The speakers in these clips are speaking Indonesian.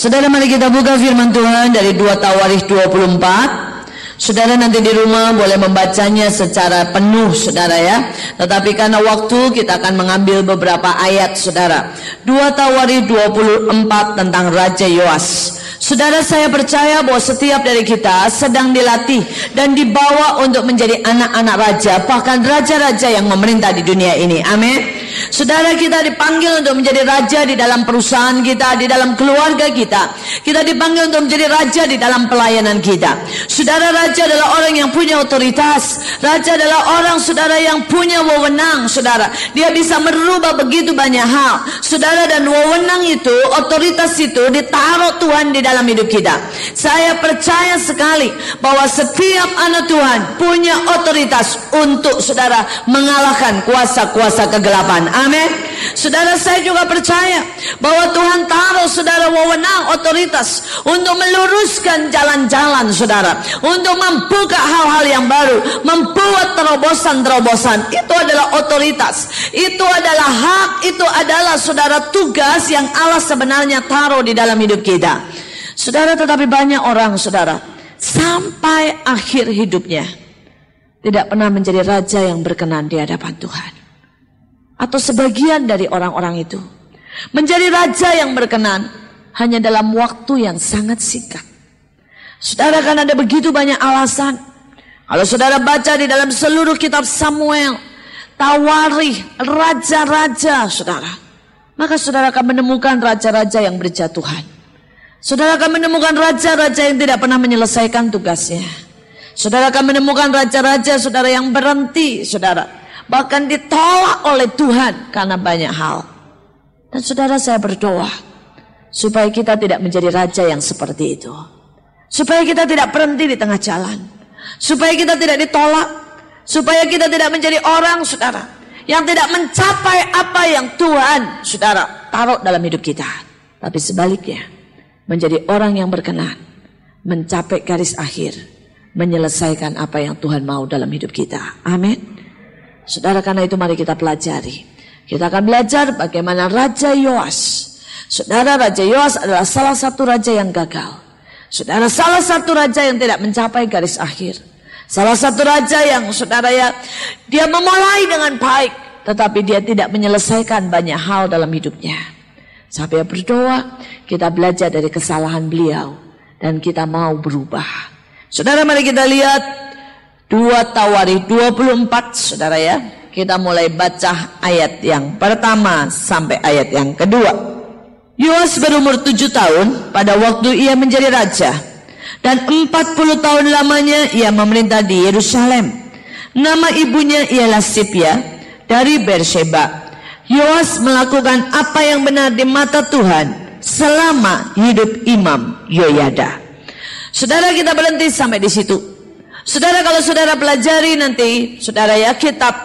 Saudara, mari kita buka firman Tuhan dari 2 Tawarikh 24. Saudara nanti di rumah boleh membacanya secara penuh, saudara ya. Tetapi karena waktu, kita akan mengambil beberapa ayat, saudara. 2 Tawarikh 24 tentang Raja Yoas. Saudara, saya percaya bahwa setiap dari kita sedang dilatih dan dibawa untuk menjadi anak-anak raja, bahkan raja-raja yang memerintah di dunia ini. Amin. Saudara, kita dipanggil untuk menjadi raja di dalam perusahaan kita, di dalam keluarga kita. Kita dipanggil untuk menjadi raja di dalam pelayanan kita. Saudara, raja adalah orang yang punya otoritas. Raja adalah orang, saudara, yang punya wewenang, saudara. Dia bisa merubah begitu banyak hal, saudara, dan wewenang itu, otoritas itu ditaruh Tuhan di dalam hidup kita. Saya percaya sekali bahwa setiap anak Tuhan punya otoritas untuk, saudara, mengalahkan kuasa-kuasa kegelapan. Amin. Saudara, saya juga percaya bahwa Tuhan taruh, saudara, wewenang, otoritas untuk meluruskan jalan-jalan, saudara, untuk membuka hal-hal yang baru, membuat terobosan-terobosan. Itu adalah otoritas, itu adalah hak, itu adalah, saudara, tugas yang Allah sebenarnya taruh di dalam hidup kita. Saudara, tetapi banyak orang, saudara, sampai akhir hidupnya tidak pernah menjadi raja yang berkenan di hadapan Tuhan. Atau sebagian dari orang-orang itu menjadi raja yang berkenan hanya dalam waktu yang sangat singkat. Saudara, kan ada begitu banyak alasan. Kalau saudara baca di dalam seluruh kitab Samuel, Tawarikh, raja-raja, saudara, maka saudara akan menemukan raja-raja yang berjatuhan. Saudara akan menemukan raja-raja yang tidak pernah menyelesaikan tugasnya. Saudara akan menemukan raja-raja, saudara, yang berhenti, saudara, bahkan ditolak oleh Tuhan karena banyak hal. Dan saudara, saya berdoa supaya kita tidak menjadi raja yang seperti itu. Supaya kita tidak berhenti di tengah jalan. Supaya kita tidak ditolak. Supaya kita tidak menjadi orang, saudara, yang tidak mencapai apa yang Tuhan, saudara, taruh dalam hidup kita. Tapi sebaliknya, menjadi orang yang berkenan, mencapai garis akhir, menyelesaikan apa yang Tuhan mau dalam hidup kita. Amin. Saudara, karena itu mari kita pelajari. Kita akan belajar bagaimana Raja Yoas. Saudara, Raja Yoas adalah salah satu raja yang gagal. Saudara, salah satu raja yang tidak mencapai garis akhir. Salah satu raja yang, saudara, ya, dia memulai dengan baik, tetapi dia tidak menyelesaikan banyak hal dalam hidupnya. Saya berdoa kita belajar dari kesalahan beliau dan kita mau berubah. Saudara, mari kita lihat 2 Tawarikh 24, saudara ya. Kita mulai baca ayat yang pertama sampai ayat yang kedua. Yoas berumur 7 tahun pada waktu ia menjadi raja, dan 40 tahun lamanya ia memerintah di Yerusalem. Nama ibunya ialah Sipia dari Beersheba. Yoas melakukan apa yang benar di mata Tuhan selama hidup Imam Yoyada. Saudara, kita berhenti sampai di situ. Saudara, kalau saudara pelajari nanti, saudara ya, kitab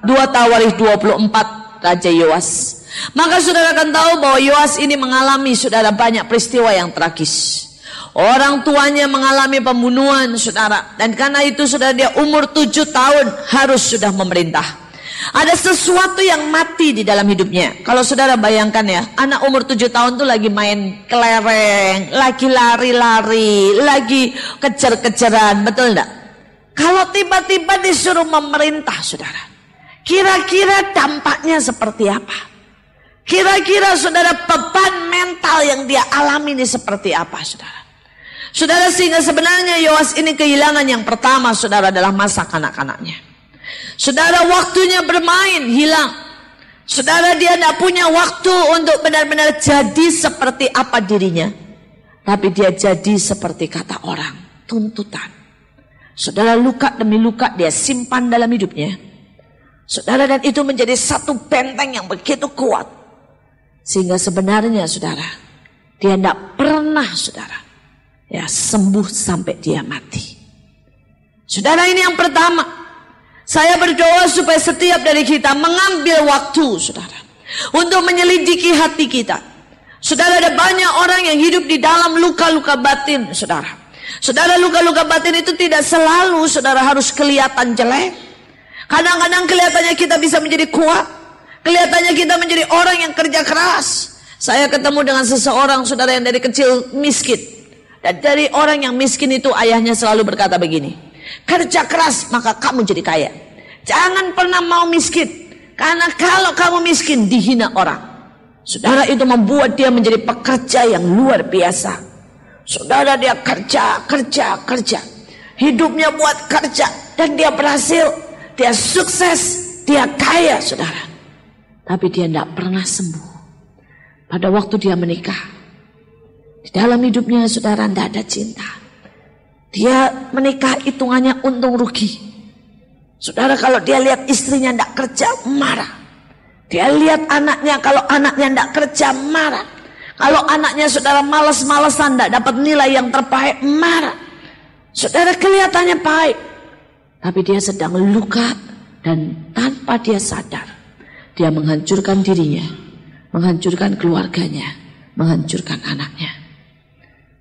2 Tawarikh 24 Raja Yoas, maka saudara akan tahu bahwa Yoas ini mengalami, saudara, banyak peristiwa yang tragis. Orang tuanya mengalami pembunuhan, saudara, dan karena itu, saudara, dia umur 7 tahun harus sudah memerintah. Ada sesuatu yang mati di dalam hidupnya. Kalau saudara bayangkan ya, anak umur 7 tahun tuh lagi main kelereng, lagi lari-lari, lagi kejar-kejaran, betul enggak? Kalau tiba-tiba disuruh memerintah, saudara, kira-kira dampaknya seperti apa? Kira-kira, saudara, beban mental yang dia alami ini seperti apa, saudara? Saudara, sehingga sebenarnya Yoas ini kehilangan yang pertama, saudara, adalah masa kanak-kanaknya. Saudara, waktunya bermain hilang. Saudara, dia tidak punya waktu untuk benar-benar jadi seperti apa dirinya. Tapi dia jadi seperti kata orang, tuntutan. Saudara, luka demi luka dia simpan dalam hidupnya. Saudara, dan itu menjadi satu benteng yang begitu kuat. Sehingga sebenarnya, saudara, dia tidak pernah, saudara, ya, sembuh sampai dia mati. Saudara, ini yang pertama. Saya berdoa supaya setiap dari kita mengambil waktu, saudara, untuk menyelidiki hati kita. Saudara, ada banyak orang yang hidup di dalam luka-luka batin, saudara. Saudara, luka-luka batin itu tidak selalu, saudara, harus kelihatan jelek. Kadang-kadang kelihatannya kita bisa menjadi kuat. Kelihatannya kita menjadi orang yang kerja keras. Saya ketemu dengan seseorang, saudara, yang dari kecil miskin. Dan dari orang yang miskin itu ayahnya selalu berkata begini, kerja keras maka kamu jadi kaya. Jangan pernah mau miskin, karena kalau kamu miskin dihina orang. Saudara, itu membuat dia menjadi pekerja yang luar biasa. Saudara, dia kerja. Hidupnya buat kerja. Dan dia berhasil, dia sukses, dia kaya, saudara. Tapi dia tidak pernah sembuh. Pada waktu dia menikah, di dalam hidupnya, saudara, tidak ada cinta. Dia menikah hitungannya untung rugi. Saudara, kalau dia lihat istrinya tidak kerja, marah. Dia lihat anaknya, kalau anaknya tidak kerja, marah. Kalau anaknya, saudara, malas-malesan, tidak dapat nilai yang terbaik, marah. Saudara, kelihatannya baik, tapi dia sedang luka. Dan tanpa dia sadar, dia menghancurkan dirinya, menghancurkan keluarganya, menghancurkan anaknya.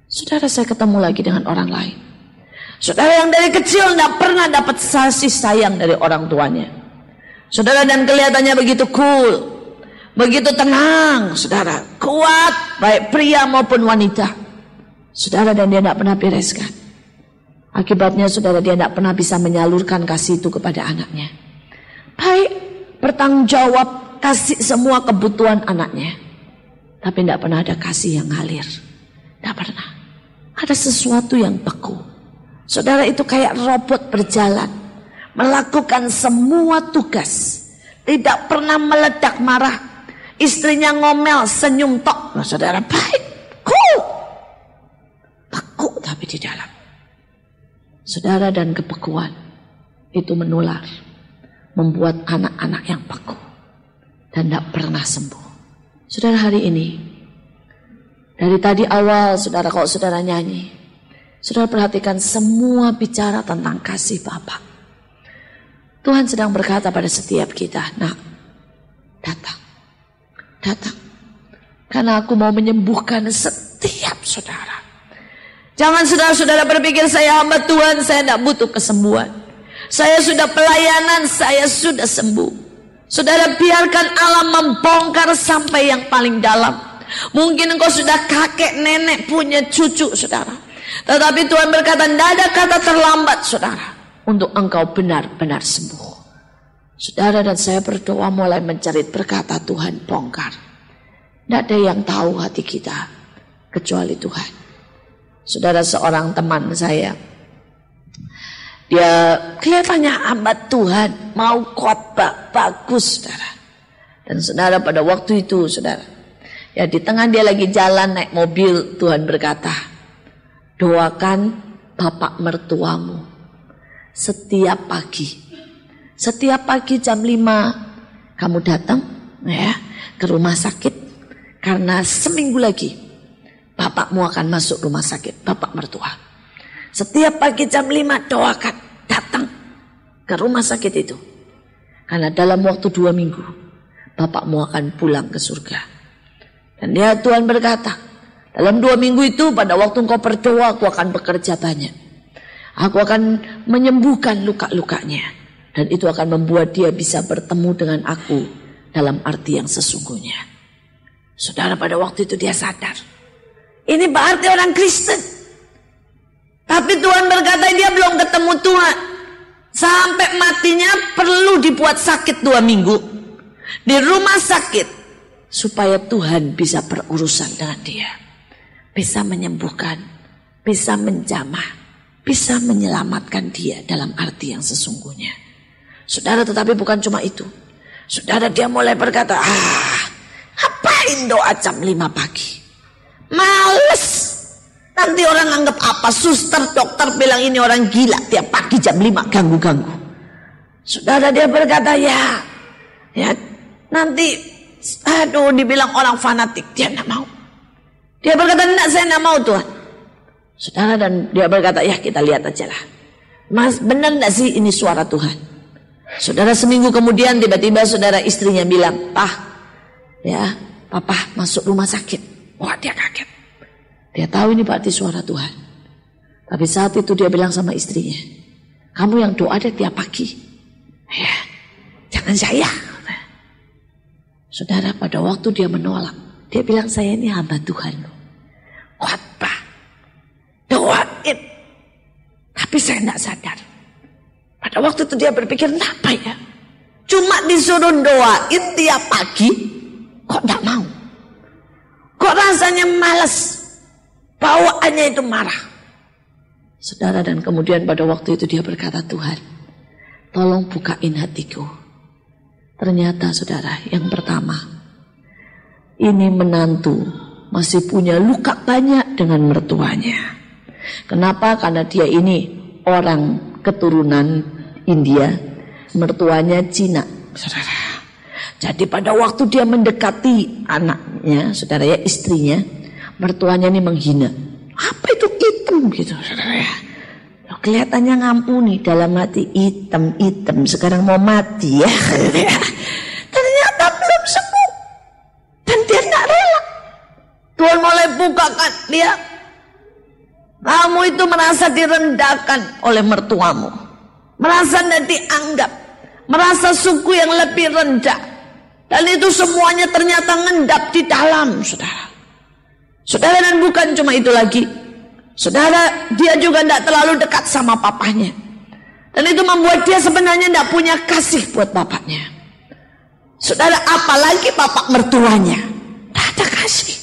Saudara, saya ketemu lagi dengan orang lain. Saudara, yang dari kecil tidak pernah dapat kasih sayang dari orang tuanya. Saudara, dan kelihatannya begitu cool, begitu tenang, saudara, kuat, baik pria maupun wanita. Saudara, dan dia tidak pernah bereskan. Akibatnya, saudara, dia tidak pernah bisa menyalurkan kasih itu kepada anaknya. Baik, bertanggung jawab, kasih semua kebutuhan anaknya. Tapi tidak pernah ada kasih yang ngalir. Tidak pernah. Ada sesuatu yang beku. Saudara, itu kayak robot berjalan, melakukan semua tugas, tidak pernah meledak marah. Istrinya ngomel, senyum tok. Nah, saudara, baik, cool. Beku tapi di dalam. Saudara, dan kebekuan itu menular, membuat anak-anak yang beku dan tidak pernah sembuh. Saudara, hari ini, dari tadi awal, saudara, kalau saudara nyanyi, saudara perhatikan semua bicara tentang kasih Bapa. Tuhan sedang berkata pada setiap kita, nak, datang. Karena aku mau menyembuhkan setiap saudara. Jangan saudara-saudara berpikir, saya hamba Tuhan, saya tidak butuh kesembuhan. Saya sudah pelayanan, saya sudah sembuh. Saudara, biarkan Allah membongkar sampai yang paling dalam. Mungkin engkau sudah kakek nenek punya cucu, saudara. Tetapi Tuhan berkata, tidak ada kata terlambat, saudara, untuk engkau benar-benar sembuh. Saudara, dan saya berdoa mulai mencari berkata Tuhan bongkar. Tidak ada yang tahu hati kita kecuali Tuhan. Saudara, seorang teman saya, dia kelihatannya hamba Tuhan, mau khotbah bagus, saudara. Dan saudara, pada waktu itu, saudara, ya di tengah dia lagi jalan naik mobil, Tuhan berkata, doakan bapak mertuamu setiap pagi. Setiap pagi jam 5 kamu datang ya ke rumah sakit, karena seminggu lagi bapakmu akan masuk rumah sakit, bapak mertua. Setiap pagi jam 5 doakan, datang ke rumah sakit itu. Karena dalam waktu 2 minggu bapakmu akan pulang ke surga. Dan ya, Tuhan berkata, dalam 2 minggu itu, pada waktu engkau berdoa, aku akan bekerja banyak. Aku akan menyembuhkan luka-lukanya. Dan itu akan membuat dia bisa bertemu dengan aku dalam arti yang sesungguhnya. Saudara, pada waktu itu dia sadar, ini berarti orang Kristen. Tapi Tuhan berkata dia belum ketemu Tuhan. Sampai matinya perlu dibuat sakit 2 minggu di rumah sakit, supaya Tuhan bisa berurusan dengan dia, bisa menyembuhkan, bisa menjamah, bisa menyelamatkan dia dalam arti yang sesungguhnya. Saudara, tetapi bukan cuma itu. Saudara, dia mulai berkata, ngapain doa jam 5 pagi? Males. Nanti orang anggap apa? Suster, dokter bilang ini orang gila, tiap pagi jam 5 ganggu-ganggu. Saudara, dia berkata, ya nanti dibilang orang fanatik. Dia tidak mau. Dia berkata, enggak, saya tidak mau Tuhan. Saudara, dan dia berkata, ya kita lihat aja lah. Mas, benar enggak sih ini suara Tuhan? Saudara, seminggu kemudian tiba-tiba saudara istrinya bilang, papa masuk rumah sakit. Wah, dia kaget. Dia tahu ini berarti suara Tuhan. Tapi saat itu dia bilang sama istrinya, kamu yang doa deh tiap pagi. Jangan saya. Saudara, pada waktu dia menolak, Dia bilang, saya ini hamba Tuhan loh. Khotbah, doain. Tapi saya tidak sadar. Pada waktu itu dia berpikir, kenapa ya? Cuma disuruh doain tiap pagi, kok tidak mau? Kok rasanya malas? Bawaannya itu marah. Saudara, dan kemudian pada waktu itu dia berkata, Tuhan, tolong bukain hatiku. Ternyata saudara, yang pertama, ini menantu masih punya luka banyak dengan mertuanya. Kenapa? Karena dia ini orang keturunan India, mertuanya Cina, saudara. Jadi pada waktu dia mendekati anaknya, saudara ya, istrinya, mertuanya ini menghina. Apa itu hitam gitu, saudara ya? Kelihatannya ngampuni, dalam hati hitam, sekarang mau mati ya. Ternyata belum sembuh. Dan dia tidak rela. Tuhan mulai bukakan dia. Kamu itu merasa direndahkan oleh mertuamu. Merasa tidak dianggap. Merasa suku yang lebih rendah. Dan itu semuanya ternyata ngendap di dalam, saudara. Saudara, dan bukan cuma itu lagi. Saudara, dia juga tidak terlalu dekat sama papanya. Dan itu membuat dia sebenarnya tidak punya kasih buat bapaknya. Saudara, apalagi bapak mertuanya. Tidak ada kasih.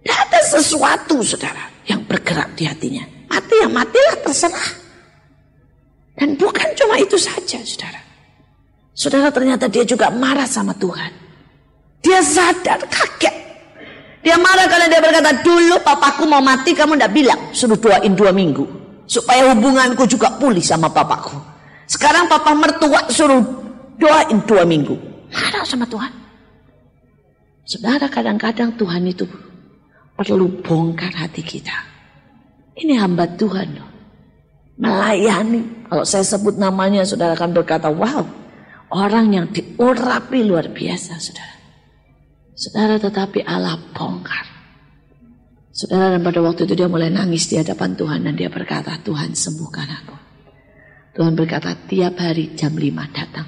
Tidak ada sesuatu, saudara, yang bergerak di hatinya. Mati ya matilah, terserah. Dan bukan cuma itu saja, saudara. Saudara, ternyata dia juga marah sama Tuhan. Dia sadar, kaget. Dia marah karena dia berkata, dulu papaku mau mati kamu tidak bilang, suruh doain 2 minggu. Supaya hubunganku juga pulih sama papaku. Sekarang papa mertua suruh doain 2 minggu. Marah sama Tuhan. Saudara, kadang-kadang Tuhan itu perlu bongkar hati kita. Ini hamba Tuhan loh. Melayani. Kalau saya sebut namanya, saudara akan berkata, wow, orang yang diurapi luar biasa, saudara. Saudara, tetapi Allah bongkar. Saudara, dan pada waktu itu dia mulai nangis di hadapan Tuhan. Dan dia berkata, Tuhan sembuhkan aku. Tuhan berkata, tiap hari jam 5 datang.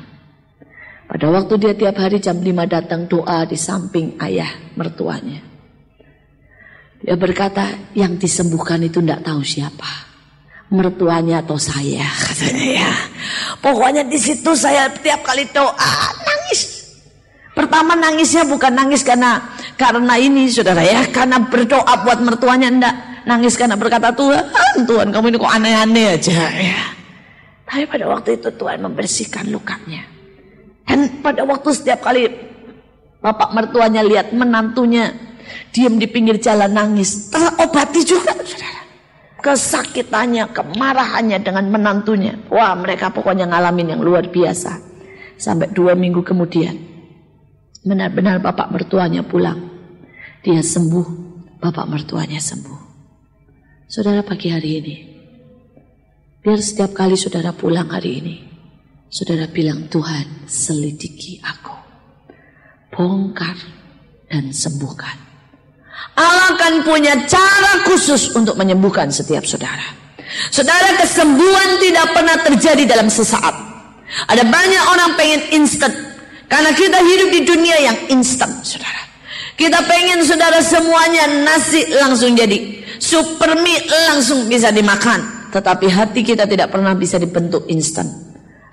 Pada waktu dia tiap hari jam 5 datang, doa di samping ayah mertuanya. Dia berkata, yang disembuhkan itu tidak tahu siapa. Mertuanya atau saya, katanya ya. Pokoknya di situ saya tiap kali doa, nangis. Pertama nangisnya bukan nangis karena ini, saudara ya, karena berdoa buat mertuanya, enggak. Nangis karena berkata, Tuhan kamu ini kok aneh-aneh aja ya. Tapi pada waktu itu Tuhan membersihkan lukanya. Dan pada waktu setiap kali bapak mertuanya lihat menantunya diam di pinggir jalan nangis, terobati juga, saudara. Kesakitannya, kemarahannya dengan menantunya. Wah, mereka pokoknya ngalamin yang luar biasa. Sampai 2 minggu kemudian, benar-benar bapak mertuanya pulang. Dia sembuh, bapak mertuanya sembuh. Saudara, pagi hari ini, biar setiap kali saudara pulang hari ini, saudara bilang, Tuhan selidiki aku, bongkar dan sembuhkan. Allah akan punya cara khusus untuk menyembuhkan setiap saudara. Saudara, kesembuhan tidak pernah terjadi dalam sesaat. Ada banyak orang pengen instan. Karena kita hidup di dunia yang instan, saudara. Kita pengen, saudara, semuanya nasi langsung jadi, super mie langsung bisa dimakan. Tetapi hati kita tidak pernah bisa dibentuk instan.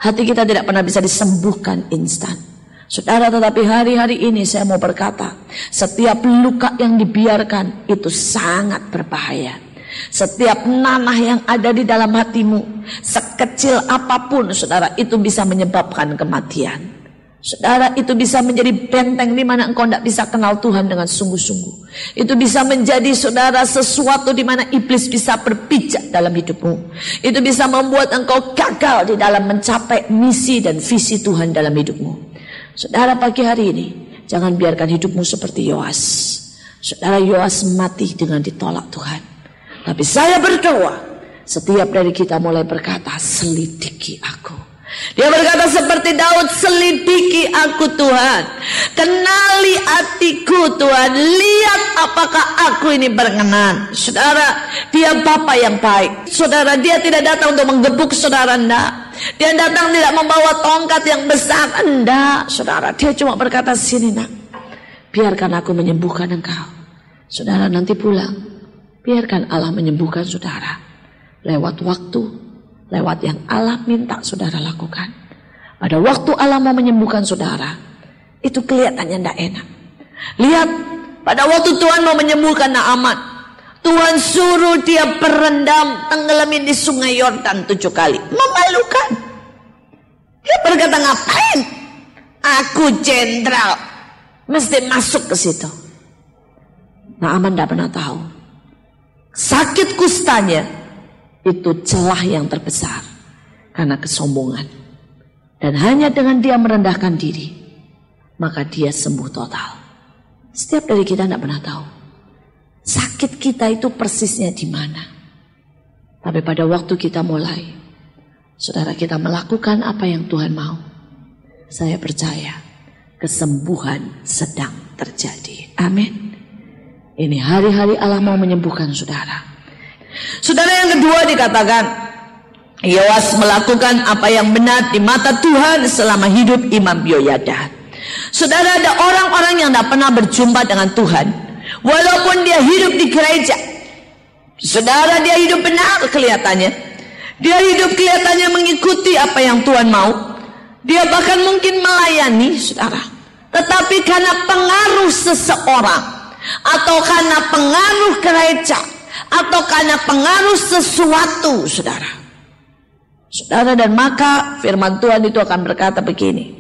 Hati kita tidak pernah bisa disembuhkan instan. Saudara, tetapi hari-hari ini saya mau berkata, setiap luka yang dibiarkan itu sangat berbahaya. Setiap nanah yang ada di dalam hatimu, sekecil apapun, saudara, itu bisa menyebabkan kematian. Saudara, itu bisa menjadi benteng di mana engkau tidak bisa kenal Tuhan dengan sungguh-sungguh. Itu bisa menjadi, saudara, sesuatu di mana iblis bisa berpijak dalam hidupmu. Itu bisa membuat engkau gagal di dalam mencapai misi dan visi Tuhan dalam hidupmu. Saudara, pagi hari ini jangan biarkan hidupmu seperti Yoas. Saudara, Yoas mati dengan ditolak Tuhan. Tapi saya berdoa, setiap dari kita mulai berkata, selidiki aku. Dia berkata seperti Daud, selidiki aku Tuhan, kenali hatiku Tuhan, lihat apakah aku ini berkenan. Saudara, dia Bapa yang baik. Saudara, dia tidak datang untuk menggebuk saudara, enggak. Dia datang tidak membawa tongkat yang besar, enggak. Saudara, dia cuma berkata, sini nak, biarkan aku menyembuhkan engkau. Saudara nanti pulang, biarkan Allah menyembuhkan saudara. Lewat waktu, lewat yang Allah minta saudara lakukan. Pada waktu Allah mau menyembuhkan saudara, itu kelihatannya tidak enak. Lihat, pada waktu Tuhan mau menyembuhkan Naaman, Tuhan suruh dia berendam, tenggelamin di sungai Yordan 7 kali. Memalukan. Dia berkata, ngapain? Aku jenderal, mesti masuk ke situ. Naaman tidak pernah tahu. Sakit kustanya itu celah yang terbesar karena kesombongan. Dan hanya dengan dia merendahkan diri, maka dia sembuh total. Setiap dari kita tidak pernah tahu sakit kita itu persisnya di mana. Tapi pada waktu kita mulai, saudara, kita melakukan apa yang Tuhan mau, saya percaya kesembuhan sedang terjadi. Amin. Ini hari-hari Allah mau menyembuhkan saudara. Saudara, yang kedua dikatakan, Yoas melakukan apa yang benar di mata Tuhan selama hidup Imam Yoyada. Saudara, ada orang-orang yang tidak pernah berjumpa dengan Tuhan, walaupun dia hidup di gereja. Saudara, dia hidup benar kelihatannya. Dia hidup kelihatannya mengikuti apa yang Tuhan mau. Dia bahkan mungkin melayani, saudara. Tetapi karena pengaruh seseorang, atau karena pengaruh gereja, atau karena pengaruh sesuatu, saudara. Saudara, dan maka firman Tuhan itu akan berkata begini.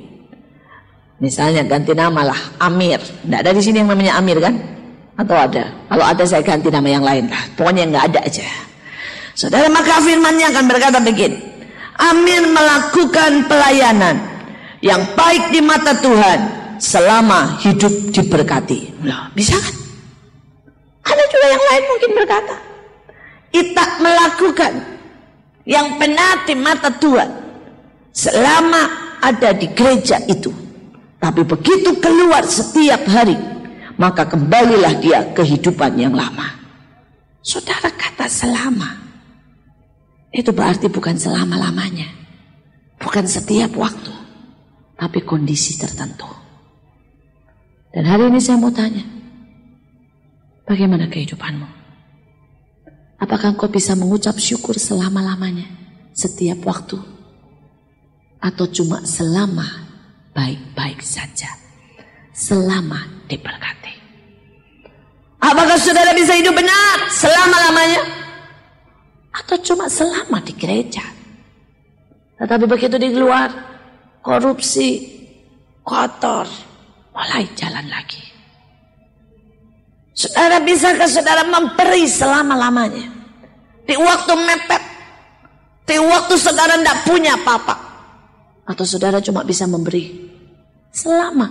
Misalnya ganti nama lah, Amir. Tidak ada di sini yang namanya Amir kan? Atau ada? Kalau ada saya ganti nama yang lain lah. Pokoknya nggak ada aja. Saudara, maka firmannya akan berkata begini. Amir melakukan pelayanan yang baik di mata Tuhan selama hidup diberkati. Loh, bisa kan? Ada juga yang lain mungkin berkata, Itak melakukan yang benar di mata Tuhan selama ada di gereja itu. Tapi begitu keluar setiap hari, maka kembalilah dia kehidupan yang lama. Saudara, kata selama itu berarti bukan selama-lamanya, bukan setiap waktu, tapi kondisi tertentu. Dan hari ini saya mau tanya, bagaimana kehidupanmu? Apakah engkau bisa mengucap syukur selama-lamanya, setiap waktu? Atau cuma selama baik-baik saja, selama diberkati? Apakah saudara bisa hidup benar selama-lamanya? Atau cuma selama di gereja? Tetapi begitu di luar, korupsi, kotor, mulai jalan lagi. Saudara, bisakah saudara memberi selama-lamanya? Di waktu mepet, di waktu saudara tidak punya apa-apa, atau saudara cuma bisa memberi selama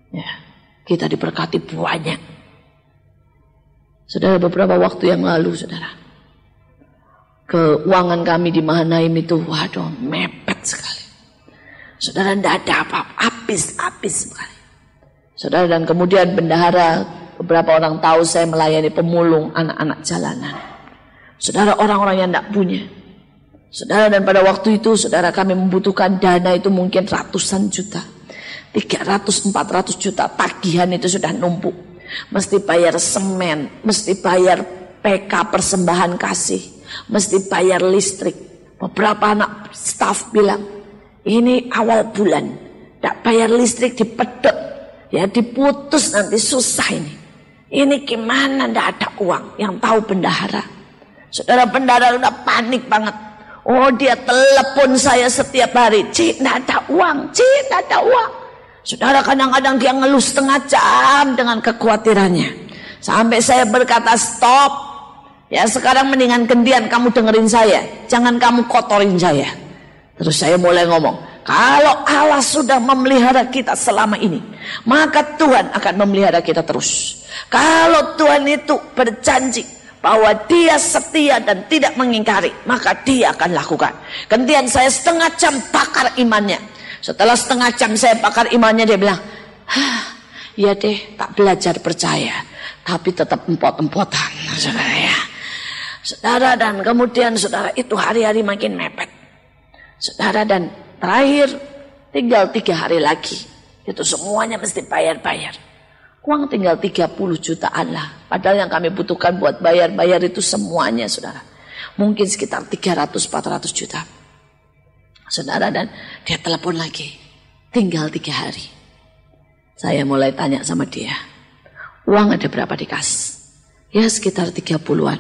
ya kita diberkati banyak. Saudara, beberapa waktu yang lalu, saudara, keuangan kami di Mahanaim itu, waduh, mepet sekali. Saudara, tidak ada apa-apa, habis sekali. Saudara, dan kemudian bendahara, beberapa orang tahu saya melayani pemulung anak-anak jalanan. Saudara, orang-orang yang tidak punya. Saudara, dan pada waktu itu, saudara, kami membutuhkan dana itu mungkin ratusan juta. 300-400 juta tagihan itu sudah numpuk. Mesti bayar semen, mesti bayar PK persembahan kasih, mesti bayar listrik. Beberapa anak staf bilang, ini awal bulan, tidak bayar listrik dipedot, ya diputus nanti susah ini. Ini gimana, tidak ada uang. Yang tahu bendahara. Saudara, bendahara udah panik banget. Oh, dia telepon saya setiap hari. Cik, tidak ada uang. Cik, tidak ada uang. Saudara, kadang-kadang dia ngeluh setengah jam dengan kekhawatirannya. Sampai saya berkata, stop. Ya, sekarang mendingan gantian kamu dengerin saya. Jangan kamu kotorin saya. Terus saya mulai ngomong, kalau Allah sudah memelihara kita selama ini, maka Tuhan akan memelihara kita terus. Kalau Tuhan itu berjanji bahwa dia setia dan tidak mengingkari, maka dia akan lakukan. Gantian saya setengah jam bakar imannya. Setelah setengah jam saya bakar imannya, dia bilang, ya deh, tak belajar percaya, tapi tetap empot-empotan, saudara ya. Saudara, dan kemudian saudara, itu hari-hari makin mepet. Saudara, dan terakhir tinggal 3 hari lagi, itu semuanya mesti bayar-bayar. Uang tinggal 30 jutaan lah. Padahal yang kami butuhkan buat bayar itu semuanya, saudara. Mungkin sekitar 300-400 juta. Saudara, dan dia telepon lagi. Tinggal 3 hari. Saya mulai tanya sama dia. Uang ada berapa di kas? Ya sekitar 30-an.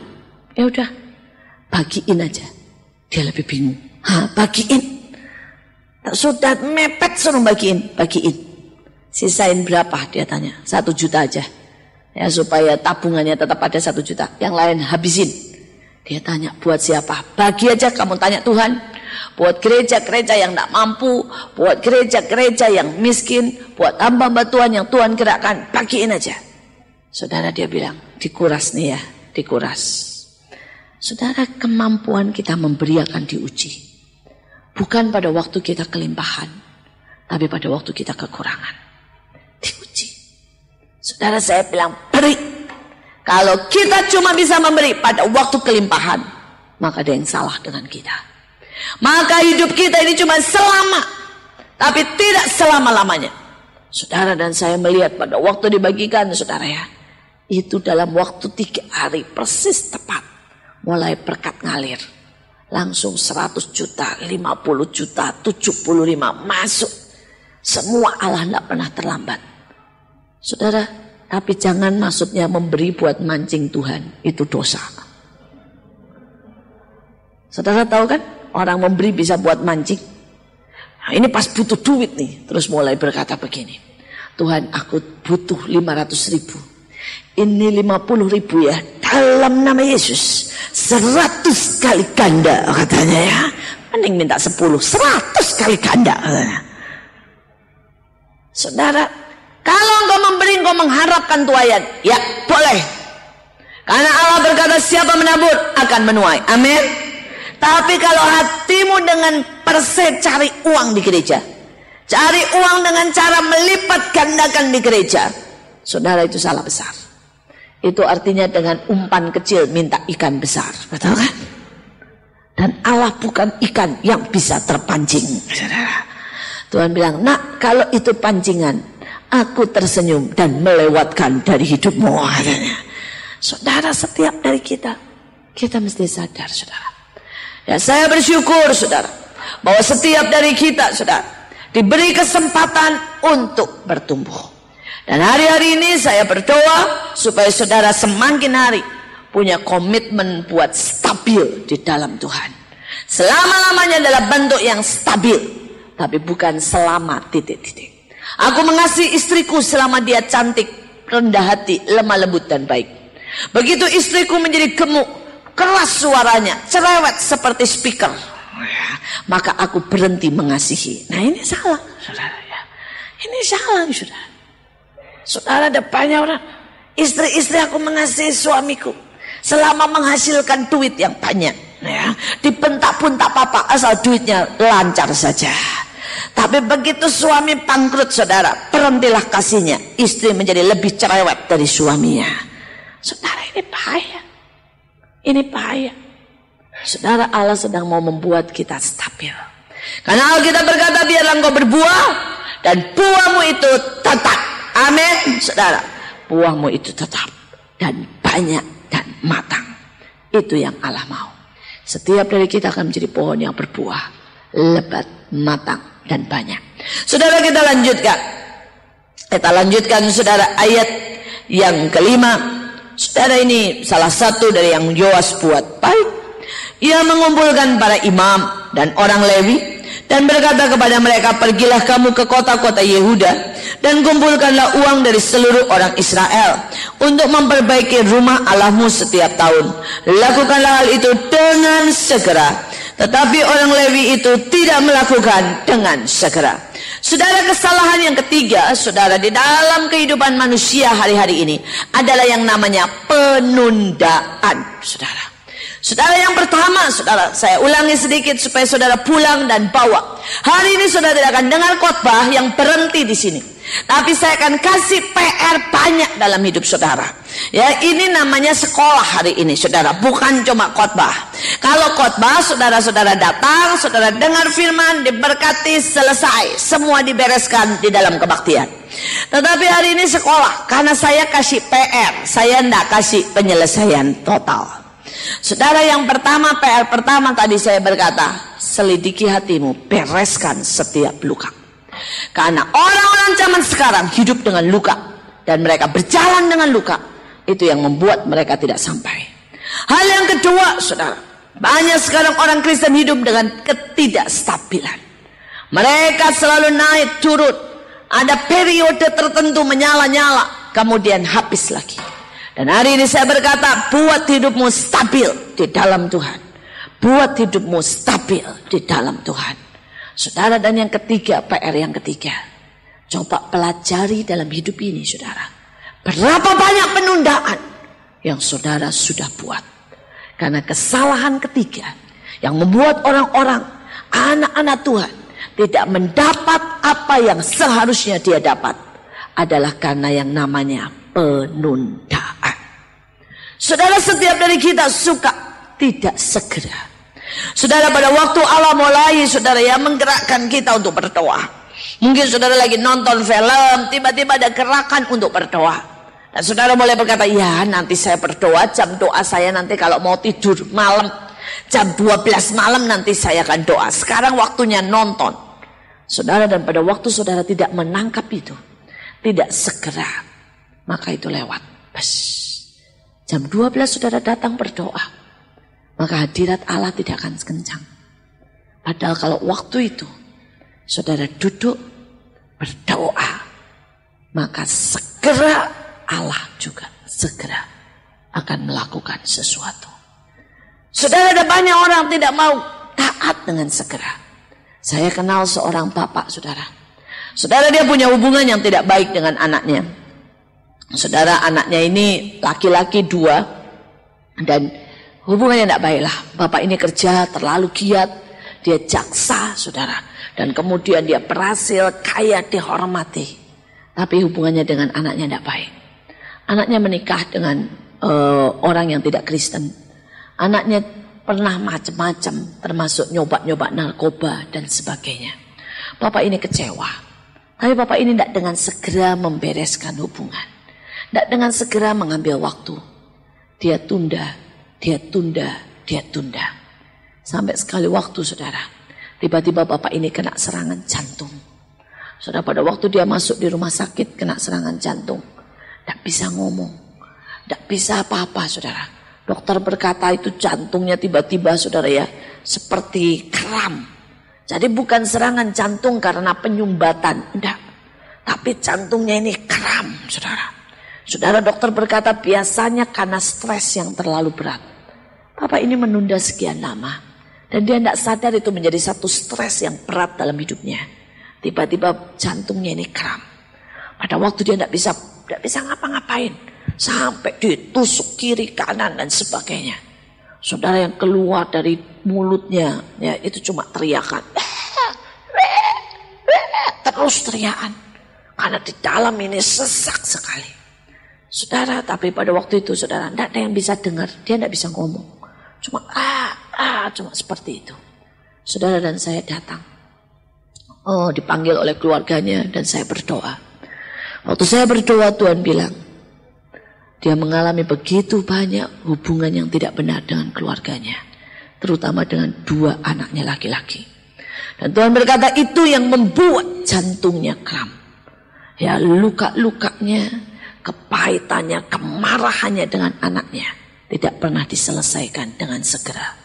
Ya udah, bagiin aja. Dia lebih bingung. Bagiin? Sudah mepet suruh bagiin. Sisain berapa? Dia tanya. 1 juta aja. Ya supaya tabungannya tetap ada 1 juta. Yang lain habisin. Dia tanya, buat siapa? Bagi aja, kamu tanya Tuhan. Buat gereja-gereja yang tidak mampu, buat gereja-gereja yang miskin, buat hamba-hamba Tuhan yang Tuhan gerakkan, bagiin aja. Saudara, dia bilang, dikuras nih ya, dikuras. Saudara, kemampuan kita memberi akan diuji. Bukan pada waktu kita kelimpahan, tapi pada waktu kita kekurangan. Diuji. Saudara, saya bilang, beri. Kalau kita cuma bisa memberi pada waktu kelimpahan, maka ada yang salah dengan kita. Maka hidup kita ini cuma selama, tapi tidak selama-lamanya. Saudara, dan saya melihat pada waktu dibagikan, saudara ya, itu dalam waktu 3 hari persis tepat. Mulai berkat ngalir. Langsung 100 juta, 50 juta, 75 masuk. Semua Allah tidak pernah terlambat. Saudara, tapi jangan maksudnya memberi buat mancing Tuhan. Itu dosa. Saudara tahu kan? Orang memberi bisa buat mancing. Nah, ini pas butuh duit nih. Terus mulai berkata begini. Tuhan, aku butuh 500.000. Ini 50.000 ya. Dalam nama Yesus. 100 kali ganda katanya ya. Mending minta 10. 100 kali ganda katanya. Saudara, kalau engkau memberi, engkau mengharapkan tuaian. Ya, boleh. Karena Allah berkata, siapa menabur akan menuai. Amin. Tapi kalau hatimu dengan cari uang di gereja, cari uang dengan cara melipat gandakan di gereja, saudara, itu salah besar. Itu artinya dengan umpan kecil minta ikan besar. Betul kan? Dan Allah bukan ikan yang bisa terpancing. Saudara, Tuhan bilang, nak, kalau itu pancingan, aku tersenyum dan melewatkan dari hidupmu. Saudara, setiap dari kita mesti sadar, saudara. Ya, saya bersyukur, saudara, bahwa setiap dari kita, saudara, diberi kesempatan untuk bertumbuh. Dan hari-hari ini saya berdoa supaya saudara semakin hari punya komitmen buat stabil di dalam Tuhan. Selama-lamanya adalah bentuk yang stabil, tapi bukan selama titik-titik. Aku mengasihi istriku selama dia cantik, rendah hati, lemah lembut dan baik. Begitu istriku menjadi gemuk, keras suaranya, cerewet seperti speaker, maka aku berhenti mengasihi. Nah, ini salah, saudara ya. Ini salah, saudara. Saudara, ada banyak orang, istri-istri aku mengasihi suamiku selama menghasilkan duit yang banyak, ya. Dibentak-bentak papa asal duitnya lancar saja. Tapi begitu suami bangkrut, saudara, berhentilah kasihnya. Istri menjadi lebih cerewet dari suaminya. Saudara, ini bahaya. Ini bahaya. Saudara, Allah sedang mau membuat kita stabil. Karena Alkitab berkata, biarlah engkau berbuah dan buahmu itu tetap. Amin. Saudara, buahmu itu tetap dan banyak dan matang. Itu yang Allah mau. Setiap dari kita akan menjadi pohon yang berbuah, lebat, matang dan banyak. Saudara, kita lanjutkan. Kita lanjutkan, saudara, ayat yang kelima. Saudara, ini salah satu dari yang Yoas buat baik. Ia mengumpulkan para imam dan orang Lewi dan berkata kepada mereka, pergilah kamu ke kota-kota Yehuda dan kumpulkanlah uang dari seluruh orang Israel untuk memperbaiki rumah Allahmu setiap tahun. Lakukanlah hal itu dengan segera. Tetapi orang Lewi itu tidak melakukan dengan segera. Saudara, kesalahan yang ketiga, saudara, di dalam kehidupan manusia hari-hari ini adalah yang namanya penundaan, saudara. Saudara, yang pertama, saudara, saya ulangi sedikit supaya saudara pulang dan bawa. Hari ini saudara tidak akan dengar khotbah yang berhenti di sini, tapi saya akan kasih PR banyak dalam hidup saudara. Ya, ini namanya sekolah hari ini, saudara, bukan cuma khotbah. Kalau khotbah, saudara-saudara datang, saudara dengar firman, diberkati, selesai, semua dibereskan di dalam kebaktian. Tetapi hari ini sekolah, karena saya kasih PR, saya tidak kasih penyelesaian total. Saudara, yang pertama, PR pertama tadi saya berkata, selidiki hatimu, bereskan setiap luka. Karena orang-orang zaman sekarang hidup dengan luka, dan mereka berjalan dengan luka. Itu yang membuat mereka tidak sampai. Hal yang kedua, saudara, banyak sekarang orang Kristen hidup dengan ketidakstabilan. Mereka selalu naik turun. Ada periode tertentu menyala-nyala, kemudian habis lagi. Dan hari ini saya berkata, buat hidupmu stabil di dalam Tuhan. Buat hidupmu stabil di dalam Tuhan. Saudara, dan yang ketiga, PR yang ketiga. Coba pelajari dalam hidup ini, saudara. Berapa banyak penundaan yang saudara sudah buat. Karena kesalahan ketiga yang membuat orang-orang, anak-anak Tuhan, tidak mendapat apa yang seharusnya dia dapat. Adalah karena yang namanya penundaan. Saudara, setiap dari kita suka tidak segera. Saudara, pada waktu Allah mulai, saudara, ya, menggerakkan kita untuk berdoa. Mungkin saudara lagi nonton film, tiba-tiba ada gerakan untuk berdoa. Dan saudara boleh berkata, ya nanti saya berdoa, jam doa saya nanti kalau mau tidur malam, jam 12 malam nanti saya akan doa. Sekarang waktunya nonton. Saudara, dan pada waktu saudara tidak menangkap itu, tidak segera, maka itu lewat. Bas. Jam 12 saudara datang berdoa. Maka hadirat Allah tidak akan kencang. Padahal kalau waktu itu saudara duduk berdoa, maka segera Allah juga segera akan melakukan sesuatu. Saudara, ada banyak orang tidak mau taat dengan segera. Saya kenal seorang bapak, saudara. Saudara, dia punya hubungan yang tidak baik dengan anaknya. Saudara, anaknya ini laki-laki 2 dan hubungannya tidak baiklah. Bapak ini kerja terlalu giat, dia jaksa, saudara, dan kemudian dia berhasil kaya, dihormati. Tapi hubungannya dengan anaknya tidak baik. Anaknya menikah dengan orang yang tidak Kristen. Anaknya pernah macam-macam, termasuk nyoba-nyoba narkoba dan sebagainya. Bapak ini kecewa. Tapi bapak ini tidak dengan segera membereskan hubungan, tidak dengan segera mengambil waktu. Dia tunda. Sampai sekali waktu, saudara, tiba-tiba bapak ini kena serangan jantung. Saudara, pada waktu dia masuk di rumah sakit kena serangan jantung, tidak bisa ngomong, tidak bisa apa-apa, saudara. Dokter berkata itu jantungnya tiba-tiba, saudara, ya, seperti kram. Jadi bukan serangan jantung karena penyumbatan, enggak, tapi jantungnya ini kram, saudara. Saudara, dokter berkata biasanya karena stres yang terlalu berat. Bapak ini menunda sekian lama dan dia tidak sadar itu menjadi satu stres yang berat dalam hidupnya. Tiba-tiba jantungnya ini kram. Pada waktu dia tidak bisa ngapa-ngapain, sampai ditusuk kiri kanan dan sebagainya. Saudara, yang keluar dari mulutnya, ya, itu cuma teriakan, terus teriakan, karena di dalam ini sesak sekali. Saudara, tapi pada waktu itu, saudara, tidak ada yang bisa dengar, dia tidak bisa ngomong, cuma cuma seperti itu. Saudara, dan saya datang, dipanggil oleh keluarganya dan saya berdoa. Waktu saya berdoa, Tuhan bilang, dia mengalami begitu banyak hubungan yang tidak benar dengan keluarganya, terutama dengan 2 anaknya laki-laki. Dan Tuhan berkata itu yang membuat jantungnya kram. Ya, luka-lukanya, kepahitannya, kemarahannya dengan anaknya tidak pernah diselesaikan dengan segera.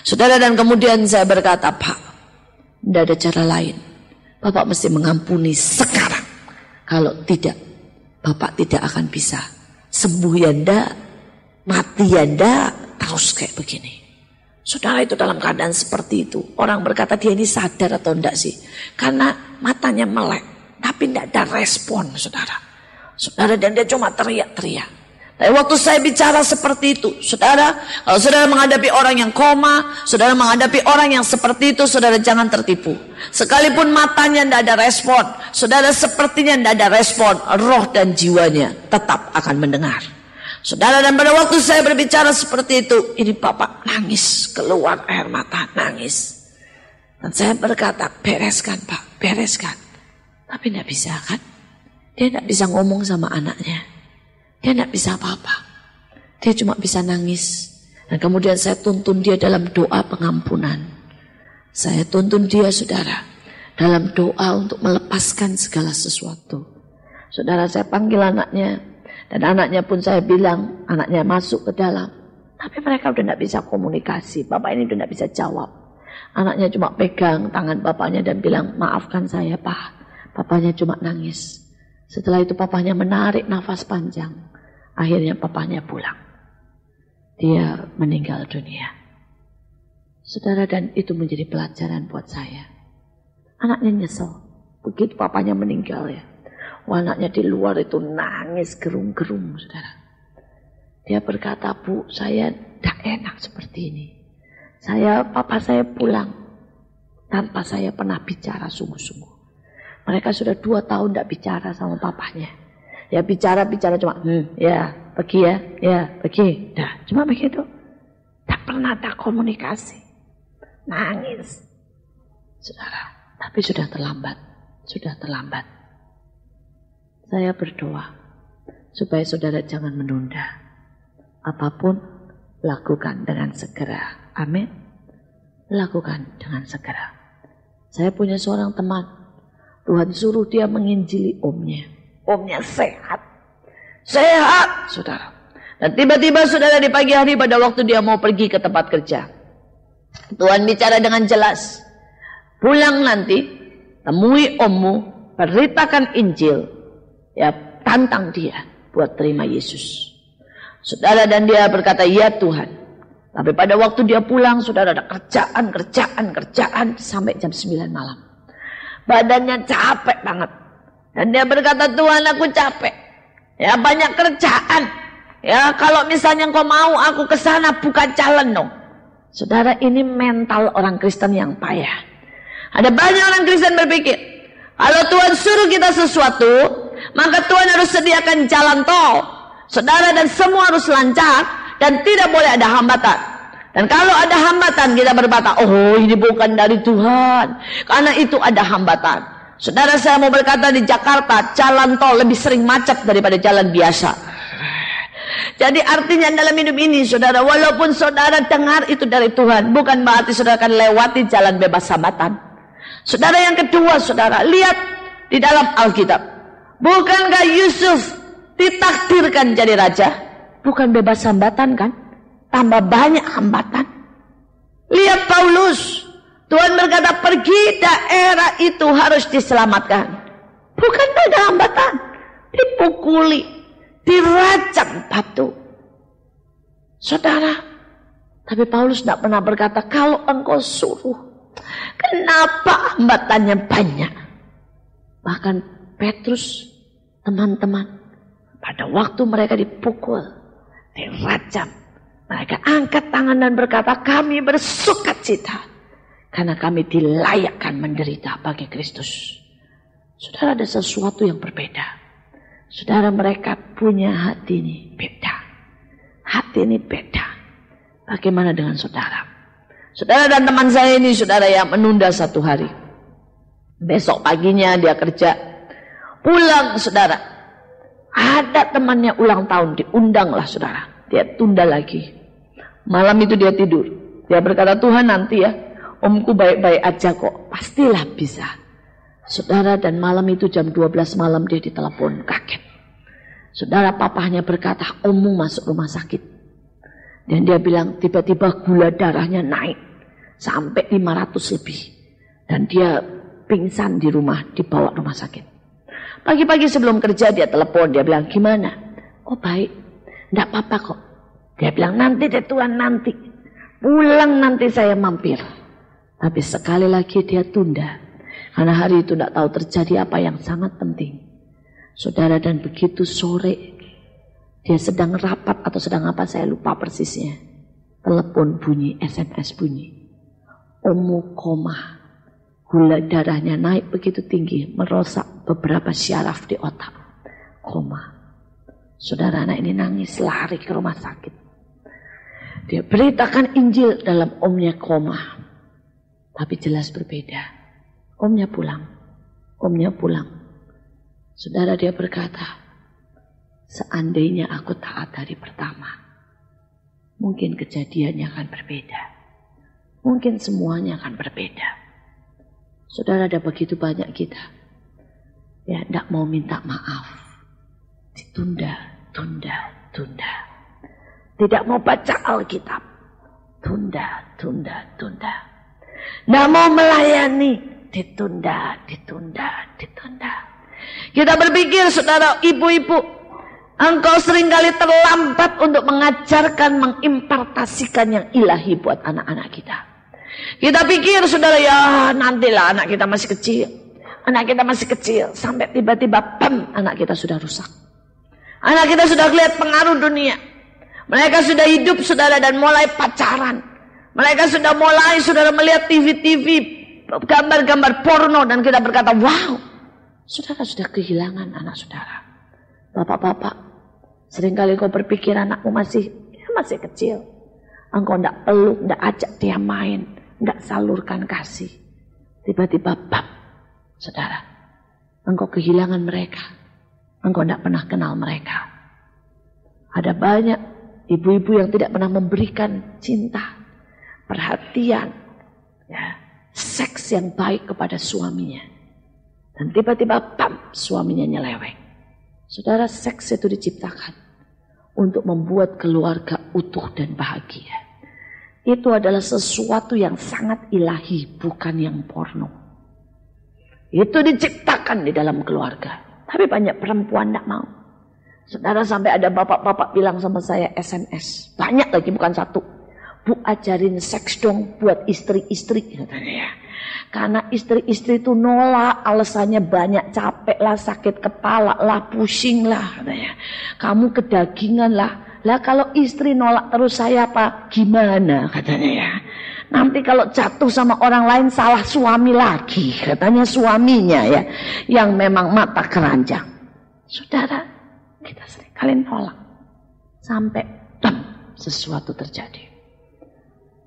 Saudara, dan kemudian saya berkata, Pak, tidak ada cara lain. Bapak mesti mengampuni sekarang. Kalau tidak, Bapak tidak akan bisa sembuh ya ndak, mati ya ndak, terus kayak begini. Saudara, itu dalam keadaan seperti itu. Orang berkata dia ini sadar atau enggak sih? Karena matanya melek, tapi tidak ada respon, saudara. Saudara, dan dia cuma teriak-teriak. Tapi waktu saya bicara seperti itu, saudara, kalau saudara menghadapi orang yang koma, saudara menghadapi orang yang seperti itu, saudara jangan tertipu. Sekalipun matanya tidak ada respon, saudara sepertinya tidak ada respon, roh dan jiwanya tetap akan mendengar. Saudara, dan pada waktu saya berbicara seperti itu, ini Bapak nangis, keluar air mata, nangis. Dan saya berkata, bereskan Pak, bereskan. Tapi tidak bisa kan? Dia tidak bisa ngomong sama anaknya. Dia tidak bisa apa-apa. Dia cuma bisa nangis. Dan kemudian saya tuntun dia dalam doa pengampunan. Saya tuntun dia, saudara, dalam doa untuk melepaskan segala sesuatu. Saudara, saya panggil anaknya. Dan anaknya pun saya bilang, anaknya masuk ke dalam. Tapi mereka udah tidak bisa komunikasi. Bapak ini udah tidak bisa jawab. Anaknya cuma pegang tangan bapaknya dan bilang, maafkan saya, Pak. Bapaknya cuma nangis. Setelah itu papanya menarik nafas panjang. Akhirnya papanya pulang. Dia meninggal dunia. Saudara, dan itu menjadi pelajaran buat saya. Anaknya nyesel. Begitu papanya meninggal ya. Wah, anaknya di luar itu nangis gerung-gerung, saudara. Dia berkata, Bu, saya tidak enak seperti ini. Papa saya pulang tanpa saya pernah bicara sungguh-sungguh. Mereka sudah 2 tahun tidak bicara sama papanya. Ya bicara cuma, ya pergi ya pergi. Dah, cuma begitu. Tak pernah ada komunikasi. Nangis. Saudara, tapi sudah terlambat. Saya berdoa supaya saudara jangan menunda. Apapun, lakukan dengan segera. Amin. Lakukan dengan segera. Saya punya seorang teman. Tuhan suruh dia menginjili omnya. Omnya sehat. Sehat, saudara. Dan tiba-tiba saudara di pagi hari pada waktu dia mau pergi ke tempat kerja. Tuhan bicara dengan jelas. Pulang nanti, temui ommu, beritakan Injil. Ya, tantang dia buat terima Yesus. Saudara, dan dia berkata, ya Tuhan. Tapi pada waktu dia pulang, saudara, ada kerjaan sampai jam 9 malam. Badannya capek banget. Dan dia berkata, Tuhan, aku capek. Ya, banyak kerjaan. Ya, kalau misalnya engkau mau aku ke sana buka jalan dong. Saudara, ini mental orang Kristen yang payah. Ada banyak orang Kristen berpikir, kalau Tuhan suruh kita sesuatu, maka Tuhan harus sediakan jalan tol. Saudara, dan semua harus lancar dan tidak boleh ada hambatan. Dan kalau ada hambatan kita berkata, oh ini bukan dari Tuhan. Karena itu ada hambatan. Saudara, saya mau berkata di Jakarta, jalan tol lebih sering macet daripada jalan biasa. Jadi artinya dalam hidup ini, saudara, walaupun saudara dengar itu dari Tuhan, bukan berarti saudara akan lewati jalan bebas hambatan. Saudara, yang kedua, saudara, lihat di dalam Alkitab. Bukankah Yusuf ditakdirkan jadi raja? Bukan bebas hambatan kan? Tambah banyak hambatan. Lihat Paulus. Tuhan berkata, pergi daerah itu harus diselamatkan. Bukan ada hambatan. Dipukuli. Dirajam batu. Saudara. Tapi Paulus tidak pernah berkata, kalau engkau suruh. Kenapa hambatannya banyak? Bahkan Petrus, teman-teman, pada waktu mereka dipukul, dirajam, mereka angkat tangan dan berkata, kami bersukacita karena kami dilayakkan menderita bagi Kristus. Saudara, ada sesuatu yang berbeda. Saudara, mereka punya hati ini beda. Hati ini beda. Bagaimana dengan saudara? Saudara dan teman saya ini, saudara, yang menunda 1 hari. Besok paginya dia kerja. Pulang, saudara. Ada temannya ulang tahun, diundanglah, saudara. Dia tunda lagi. Malam itu dia tidur. Dia berkata, Tuhan nanti ya, omku baik-baik aja kok. Pastilah bisa. Saudara, dan malam itu jam 12 malam dia ditelepon, kaget. Saudara, papahnya berkata, ommu masuk rumah sakit. Dan dia bilang, tiba-tiba gula darahnya naik. Sampai 500 lebih. Dan dia pingsan di rumah, dibawa rumah sakit. Pagi-pagi sebelum kerja dia telepon, dia bilang, gimana? Oh baik, enggak apa-apa kok. Dia bilang, nanti deh Tuhan, nanti. Pulang nanti saya mampir. Tapi sekali lagi dia tunda. Karena hari itu enggak tahu terjadi apa yang sangat penting. Saudara, dan begitu sore, dia sedang rapat atau sedang apa, saya lupa persisnya. Telepon bunyi, SMS bunyi. Ommu koma. Gula darahnya naik begitu tinggi, merosak beberapa syaraf di otak. Koma. Saudara, anak ini nangis, lari ke rumah sakit. Dia beritakan Injil dalam omnya koma. Tapi jelas berbeda. Omnya pulang. Saudara, dia berkata, seandainya aku taat hari pertama, mungkin kejadiannya akan berbeda. Mungkin semuanya akan berbeda. Saudara, ada begitu banyak kita ya tidak mau minta maaf. Ditunda, tunda. Tidak mau baca Alkitab. Tunda. Tidak mau melayani. Ditunda. Kita berpikir, saudara, ibu-ibu, engkau seringkali terlambat untuk mengajarkan, mengimpartasikan yang ilahi buat anak-anak kita. Kita pikir, saudara, ya nantilah anak kita masih kecil. Sampai tiba-tiba, anak kita sudah rusak. Anak kita sudah lihat pengaruh dunia. Mereka sudah hidup, saudara, dan mulai pacaran. Mereka sudah mulai, saudara, melihat TV, gambar-gambar porno, dan kita berkata, wow, saudara sudah kehilangan anak saudara. Bapak-bapak, seringkali kau berpikir anakmu masih kecil. Engkau tidak peluk, tidak ajak dia main, tidak salurkan kasih. Tiba-tiba, saudara, engkau kehilangan mereka. Engkau tidak pernah kenal mereka. Ada banyak ibu-ibu yang tidak pernah memberikan cinta, perhatian, ya, seks yang baik kepada suaminya. Dan tiba-tiba, suaminya nyeleweng. Saudara, seks itu diciptakan untuk membuat keluarga utuh dan bahagia. Itu adalah sesuatu yang sangat ilahi, bukan yang porno. Itu diciptakan di dalam keluarga. Tapi banyak perempuan tidak mau. Saudara, sampai ada bapak-bapak bilang sama saya SMS. Banyak lagi, bukan satu. Bu, ajarin seks dong buat istri-istri, katanya ya. Karena istri-istri itu nolak, alasannya banyak, capek lah, sakit kepala lah, pusing lah, katanya. Kamu kedagingan lah. Lah kalau istri nolak terus saya apa? Gimana, katanya ya. Nanti kalau jatuh sama orang lain salah suami lagi, katanya suaminya ya, yang memang mata keranjang. Saudara, kita seringkali nolak sampai sesuatu terjadi.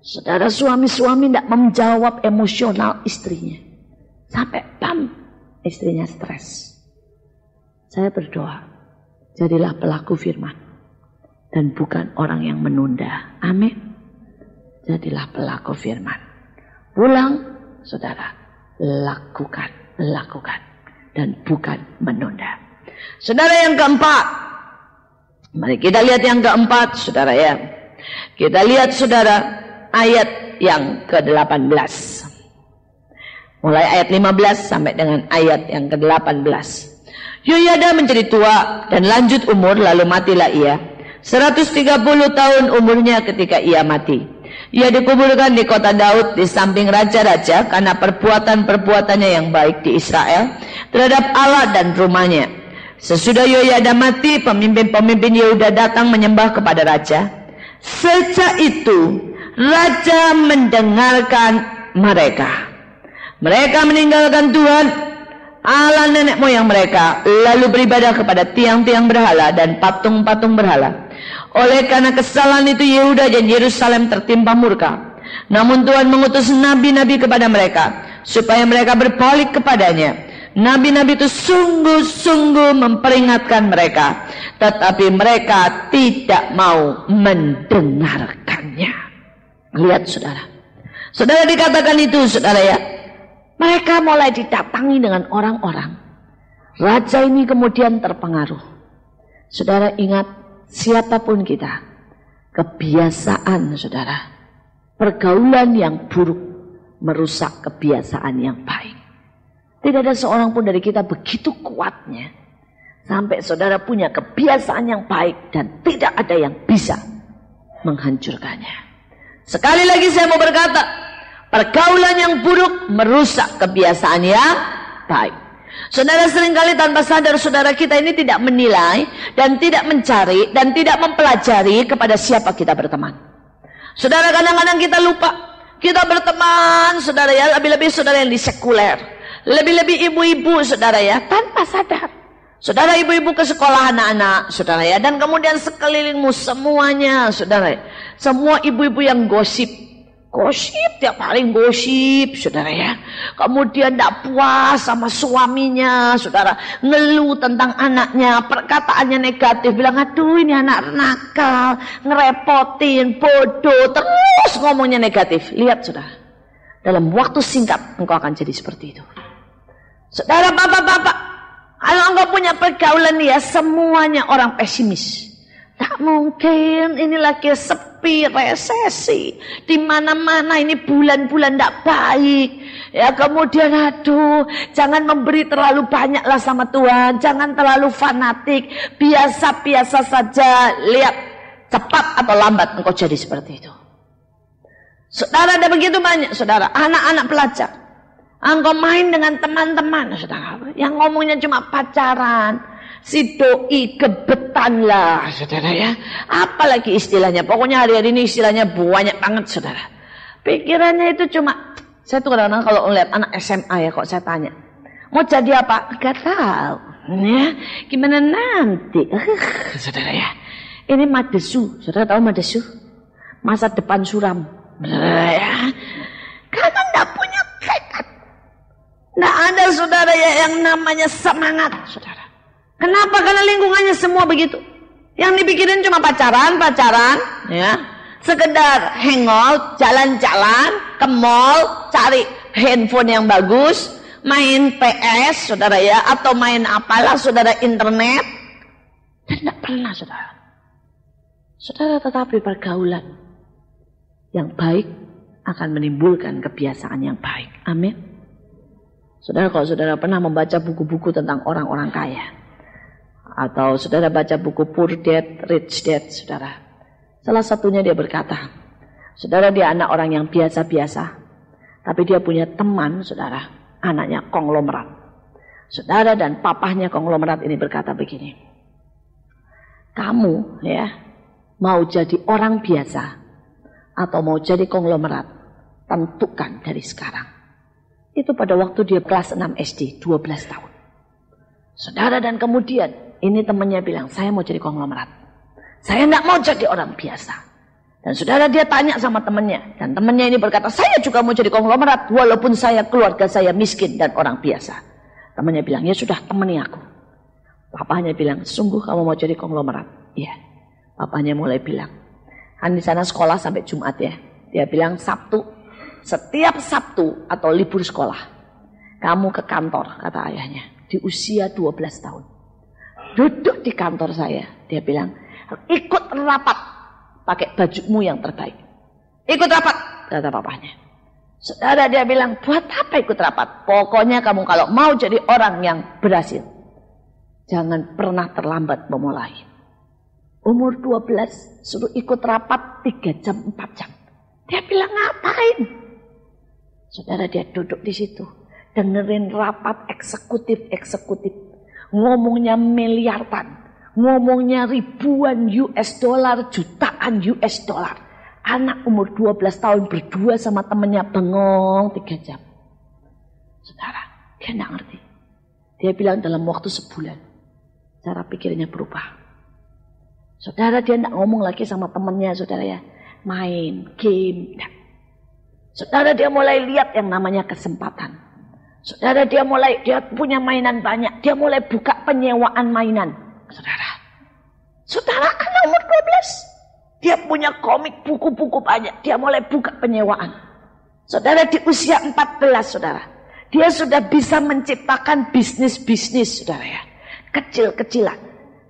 Saudara, suami-suami tidak menjawab emosional istrinya, sampai istrinya stres. Saya berdoa, jadilah pelaku firman dan bukan orang yang menunda. Amin. Jadilah pelaku firman. Pulang, saudara, lakukan. Dan bukan menunda. Saudara, yang keempat. Mari kita lihat yang keempat, saudara ya. Kita lihat, saudara, ayat yang ke-18. Mulai ayat 15 sampai dengan ayat yang ke-18. Yoyada menjadi tua dan lanjut umur, lalu matilah ia. 130 tahun umurnya ketika ia mati. Ia dikuburkan di kota Daud di samping raja-raja karena perbuatan-perbuatannya yang baik di Israel terhadap Allah dan rumahnya. Sesudah Yoyada mati, pemimpin-pemimpin Yehuda datang menyembah kepada raja. Sejak itu raja mendengarkan mereka. Mereka meninggalkan Tuhan Allah nenek moyang mereka, lalu beribadah kepada tiang-tiang berhala dan patung-patung berhala. Oleh karena kesalahan itu Yehuda dan Yerusalem tertimpa murka. Namun Tuhan mengutus nabi-nabi kepada mereka supaya mereka berbalik kepadanya. Nabi-nabi itu sungguh-sungguh memperingatkan mereka, tetapi mereka tidak mau mendengarkannya. Lihat, saudara. Saudara, dikatakan itu, saudara ya. Mereka mulai didatangi dengan orang-orang. Raja ini kemudian terpengaruh. Saudara, ingat, siapapun kita, kebiasaan, saudara, pergaulan yang buruk merusak kebiasaan yang baik. Tidak ada seorang pun dari kita begitu kuatnya sampai saudara punya kebiasaan yang baik dan tidak ada yang bisa menghancurkannya. Sekali lagi saya mau berkata, pergaulan yang buruk merusak kebiasaan yang baik. Saudara, seringkali tanpa sadar saudara kita ini tidak menilai dan tidak mencari dan tidak mempelajari kepada siapa kita berteman. Saudara, kadang-kadang kita lupa kita berteman, saudara ya, lebih-lebih saudara yang di sekuler, lebih-lebih ibu-ibu, saudara ya, tanpa sadar. Saudara, ibu-ibu ke sekolah anak-anak, saudara ya, dan kemudian sekelilingmu semuanya, saudara ya, semua ibu-ibu yang gosip Gosip, tiap hari gosip, saudara ya. Kemudian tidak puas sama suaminya, saudara. Ngeluh tentang anaknya, perkataannya negatif. Bilang, aduh ini anak nakal, ngerepotin, bodoh. Terus ngomongnya negatif. Lihat saudara. Dalam waktu singkat, engkau akan jadi seperti itu. Saudara, bapak-bapak. Kalau engkau punya pergaulan ya, semuanya orang pesimis. Tak mungkin, ini lagi sepi, resesi. Di mana-mana ini bulan-bulan tidak baik. Ya kemudian aduh, jangan memberi terlalu banyaklah sama Tuhan. Jangan terlalu fanatik. Biasa-biasa saja. Lihat, cepat atau lambat engkau jadi seperti itu. Saudara ada begitu banyak, saudara. Anak-anak pelajar. Engkau main dengan teman-teman, saudara. Yang ngomongnya cuma pacaran. Si doi gebetan lah, saudara ya. Apalagi istilahnya, pokoknya hari-hari ini istilahnya banyak banget, saudara. Pikirannya itu cuma, saya tuh kadang-kadang kalau ngeliat anak SMA ya, kok saya tanya, mau jadi apa? Gak tahu. Ya, gimana nanti? Saudara ya, ini madesu, saudara tahu madesu? Masa depan suram, saudara ya. Karena gak punya tekad. Gak ada saudara ya yang namanya semangat, saudara. Kenapa? Karena lingkungannya semua begitu. Yang dipikirin cuma pacaran, ya. Sekedar hangout, jalan-jalan, ke mall, cari handphone yang bagus, main PS, saudara ya, atau main apalah, saudara, internet. Dan tidak pernah, saudara. Saudara tetapi pergaulan yang baik akan menimbulkan kebiasaan yang baik. Amin. Saudara, kalau saudara pernah membaca buku-buku tentang orang-orang kaya, atau saudara baca buku Poor Dad, Rich Dad, saudara. Salah satunya dia berkata, saudara dia anak orang yang biasa-biasa, tapi dia punya teman, saudara, anaknya konglomerat. Saudara dan papahnya konglomerat ini berkata begini, kamu ya mau jadi orang biasa atau mau jadi konglomerat, tentukan dari sekarang. Itu pada waktu dia kelas 6 SD, 12 tahun. Saudara, dan kemudian ini temannya bilang, saya mau jadi konglomerat. Saya tidak mau jadi orang biasa. Dan saudara dia tanya sama temannya. Dan temannya ini berkata, saya juga mau jadi konglomerat. Walaupun keluarga saya miskin dan orang biasa. Temannya bilang, ya sudah temani aku. Papanya bilang, sungguh kamu mau jadi konglomerat? Iya. Papanya mulai bilang, kan di sana sekolah sampai Jumat ya. Dia bilang Sabtu, setiap Sabtu atau libur sekolah, kamu ke kantor, kata ayahnya. Di usia 12 tahun. Duduk di kantor saya. Dia bilang, ikut rapat. Pakai bajumu yang terbaik. Ikut rapat, kata papanya. Saudara dia bilang, buat apa ikut rapat? Pokoknya kamu kalau mau jadi orang yang berhasil, jangan pernah terlambat memulai. Umur 12, suruh ikut rapat 3 jam, 4 jam. Dia bilang, ngapain? Saudara dia duduk di situ. Dengerin rapat eksekutif. Ngomongnya miliaran, ngomongnya ribuan US dollar, jutaan US dollar. Anak umur 12 tahun berdua sama temennya bengong 3 jam. Saudara, dia tidak ngerti. Dia bilang dalam waktu sebulan, cara pikirnya berubah. Saudara, dia tidak ngomong lagi sama temennya, saudara ya, main game. Saudara, dia mulai lihat yang namanya kesempatan. Saudara, dia punya mainan banyak. Dia mulai buka penyewaan mainan. Saudara anak umur 12. Dia punya komik, buku-buku banyak. Dia mulai buka penyewaan. Saudara, di usia 14, saudara. Dia sudah bisa menciptakan bisnis-bisnis, saudara ya. Kecil-kecilan.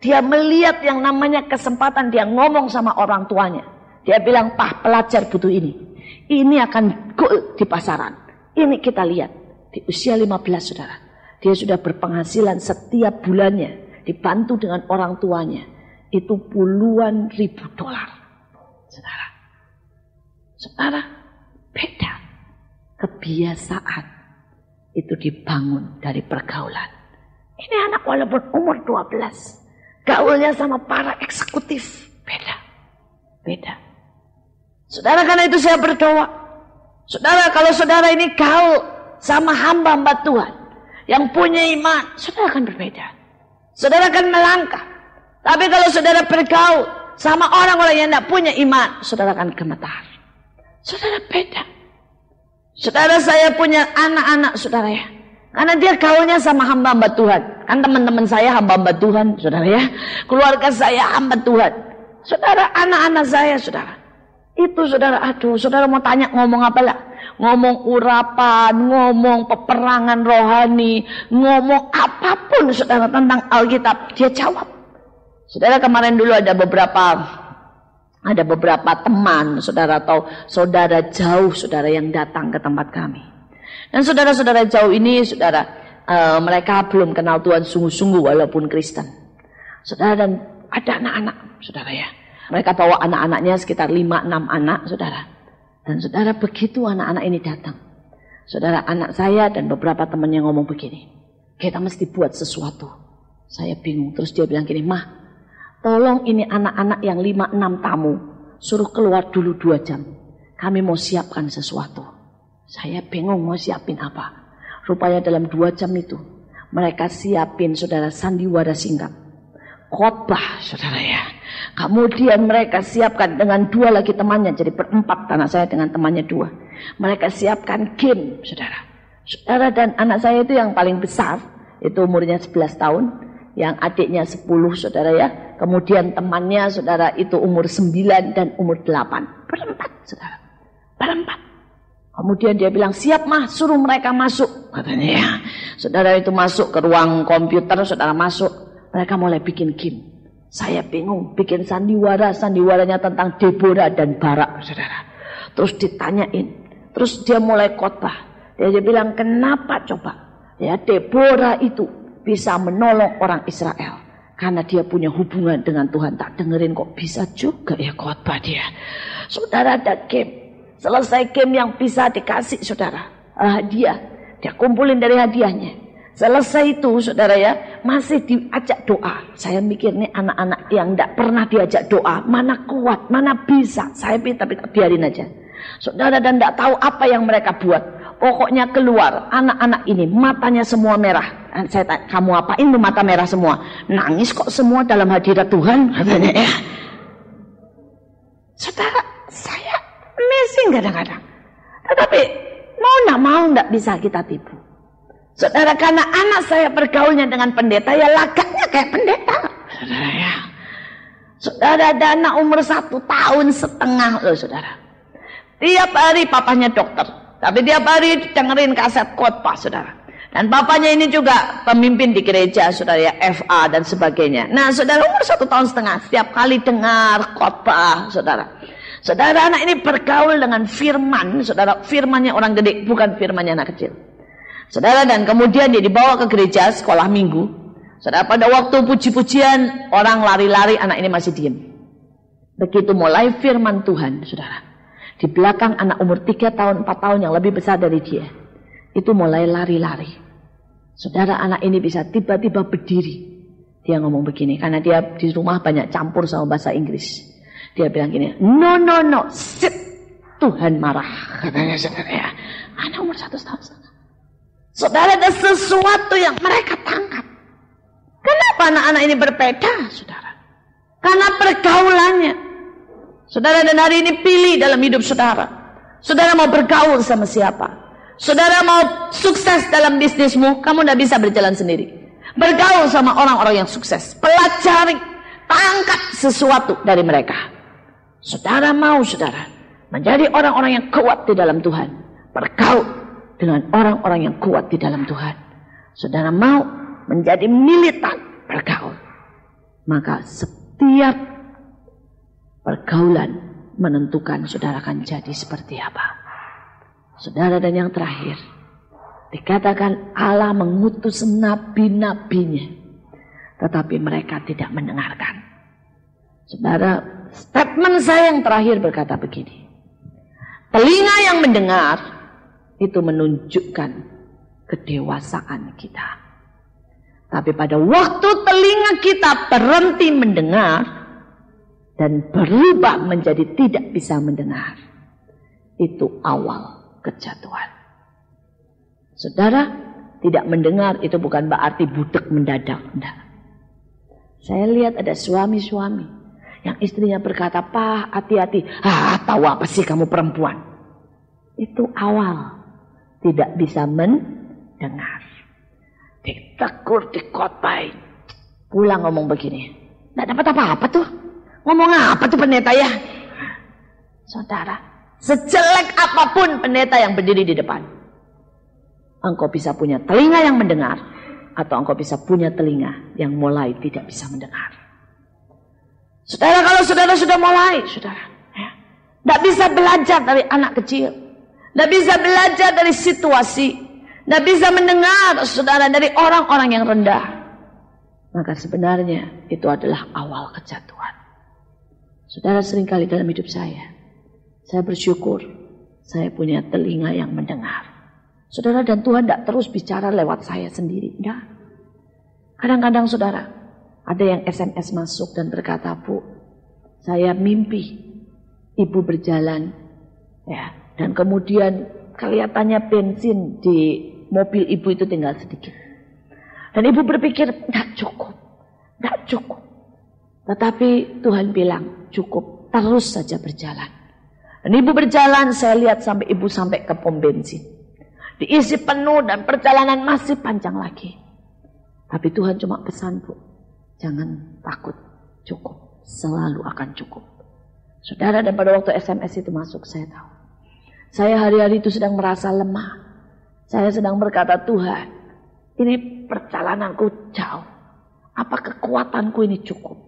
Dia melihat yang namanya kesempatan. Dia ngomong sama orang tuanya. Dia bilang, Pak, pelajar butuh ini. Ini akan goal di pasaran. Ini kita lihat. Di usia 15, saudara, dia sudah berpenghasilan setiap bulannya, dibantu dengan orang tuanya, itu puluhan ribu dolar. Saudara, beda. Kebiasaan itu dibangun dari pergaulan. Ini anak walaupun umur 12, gaulnya sama para eksekutif, beda. Saudara, karena itu saya berdoa. Saudara, kalau saudara ini gaul sama hamba-hamba Tuhan yang punya iman, saudara akan berbeda. Saudara akan melangkah. Tapi kalau saudara bergaul sama orang-orang yang tidak punya iman, saudara akan gemetar. Saudara, beda. Saudara, saya punya anak-anak, saudara ya. Karena dia gaulnya sama hamba-hamba Tuhan. Kan teman-teman saya hamba-hamba Tuhan, saudara ya. Keluarga saya hamba Tuhan. Saudara, anak-anak saya, saudara. Itu saudara, aduh, saudara mau tanya ngomong apa lah? Ngomong urapan, ngomong peperangan rohani, ngomong apapun saudara tentang Alkitab, dia jawab. Saudara, kemarin dulu ada beberapa teman saudara atau saudara jauh saudara yang datang ke tempat kami. Dan saudara-saudara jauh ini saudara, mereka belum kenal Tuhan sungguh-sungguh walaupun Kristen. Saudara, dan ada anak-anak saudara ya. Mereka bawa anak-anaknya sekitar 5-6 anak saudara. Dan saudara, begitu anak-anak ini datang, saudara, anak saya dan beberapa temannya ngomong begini, kita mesti buat sesuatu. Saya bingung. Terus dia bilang gini, "Mah, tolong ini anak-anak yang 5-6 tamu, suruh keluar dulu 2 jam. Kami mau siapkan sesuatu." Saya bingung mau siapin apa. Rupanya dalam 2 jam itu, mereka siapin saudara sandiwara singkat, khotbah saudara ya. Kemudian mereka siapkan dengan 2 lagi temannya, jadi berempat anak saya dengan temannya 2. Mereka siapkan game saudara. Saudara, dan anak saya itu yang paling besar, itu umurnya 11 tahun, yang adiknya 10 saudara ya. Kemudian temannya saudara itu umur 9 dan umur 8. Berempat saudara, berempat. Kemudian dia bilang, "Siap Mah, suruh mereka masuk," katanya ya. Saudara, itu masuk ke ruang komputer, saudara masuk. Mereka mulai bikin game. Saya bingung, bikin sandiwaranya tentang Deborah dan Barak, saudara. Terus ditanyain, terus dia mulai khotbah. Dia bilang, kenapa coba ya Deborah itu bisa menolong orang Israel? Karena dia punya hubungan dengan Tuhan. Tak dengerin kok bisa juga ya khotbah dia. Saudara, ada game. Selesai game yang bisa dikasih saudara, hadiah. Dia kumpulin dari hadiahnya. Selesai itu saudara ya, masih diajak doa. Saya mikir nih anak-anak yang tidak pernah diajak doa, mana kuat, mana bisa. Saya tapi biarin aja. Saudara, dan tidak tahu apa yang mereka buat. Pokoknya keluar, anak-anak ini matanya semua merah. Saya tanya, kamu apain tuh mata merah semua? Nangis kok semua dalam hadirat Tuhan, katanya ya. Saudara, saya amazing kadang-kadang. Tetapi mau tidak bisa kita tipu. Saudara, karena anak saya bergaulnya dengan pendeta, ya lagaknya kayak pendeta. Saudara ya. Saudara, ada anak umur 1,5 tahun loh saudara. Tiap hari papanya dokter. Tapi tiap hari dengerin kaset khotbah saudara. Dan papanya ini juga pemimpin di gereja saudara ya, FA dan sebagainya. Nah saudara, umur 1,5 tahun, setiap kali dengar khotbah saudara. Saudara, anak ini bergaul dengan firman saudara. Firmannya orang gede, bukan firmannya anak kecil. Saudara, dan kemudian dia dibawa ke gereja sekolah minggu. Saudara, pada waktu puji-pujian orang lari-lari, anak ini masih diam. Begitu mulai firman Tuhan, saudara, di belakang anak umur 3 tahun, 4 tahun yang lebih besar dari dia, itu mulai lari-lari. Saudara, anak ini bisa tiba-tiba berdiri. Dia ngomong begini, karena dia di rumah banyak campur sama bahasa Inggris. Dia bilang gini, no, sit, Tuhan marah, katanya saudara ya. Anak umur 1,5 tahun. Saudara, ada sesuatu yang mereka tangkap. Kenapa anak-anak ini berbeda, saudara? Karena pergaulannya. Saudara, dan hari ini pilih dalam hidup saudara. Saudara mau bergaul sama siapa? Saudara mau sukses dalam bisnismu, kamu tidak bisa berjalan sendiri. Bergaul sama orang-orang yang sukses. Pelajari, tangkap sesuatu dari mereka. Saudara mau, saudara, menjadi orang-orang yang kuat di dalam Tuhan. Bergaul dengan orang-orang yang kuat di dalam Tuhan. Saudara mau menjadi militan, bergaul. Maka setiap pergaulan menentukan saudara akan jadi seperti apa. Saudara, dan yang terakhir, dikatakan Allah mengutus nabi-nabinya, tetapi mereka tidak mendengarkan. Saudara, statement saya yang terakhir berkata begini, telinga yang mendengar itu menunjukkan kedewasaan kita. Tapi pada waktu telinga kita berhenti mendengar dan berubah menjadi tidak bisa mendengar, itu awal kejatuhan. Saudara, tidak mendengar itu bukan berarti budek mendadak. Enggak. Saya lihat ada suami-suami yang istrinya berkata, "Pak, hati-hati." "Ah, tahu apa sih kamu perempuan?" Itu awal tidak bisa mendengar. Ditegur, dikotbain. Pulang ngomong begini. Nggak dapat apa-apa tuh. Ngomong apa tuh pendeta ya? Saudara, sejelek apapun pendeta yang berdiri di depan, engkau bisa punya telinga yang mendengar, atau engkau bisa punya telinga yang mulai tidak bisa mendengar. Saudara, kalau saudara sudah mulai, saudara, tidak bisa belajar dari anak kecil, tidak bisa belajar dari situasi, tidak bisa mendengar, saudara, dari orang-orang yang rendah, maka sebenarnya itu adalah awal kejatuhan. Saudara, seringkali dalam hidup saya bersyukur saya punya telinga yang mendengar. Saudara, dan Tuhan tidak terus bicara lewat saya sendiri. Enggak. Kadang-kadang saudara, ada yang SMS masuk dan berkata, Bu, saya mimpi ibu berjalan, ya, dan kemudian kelihatannya bensin di mobil ibu itu tinggal sedikit. Dan ibu berpikir, enggak cukup. Tetapi Tuhan bilang, cukup, terus saja berjalan. Dan ibu berjalan, saya lihat sampai ibu sampai ke pom bensin. Diisi penuh dan perjalanan masih panjang lagi. Tapi Tuhan cuma pesan, Bu, jangan takut, cukup, selalu akan cukup. Saudara, dan pada waktu SMS itu masuk, saya tahu. Saya hari-hari itu sedang merasa lemah. Saya sedang berkata, Tuhan, ini perjalananku jauh. Apa kekuatanku ini cukup?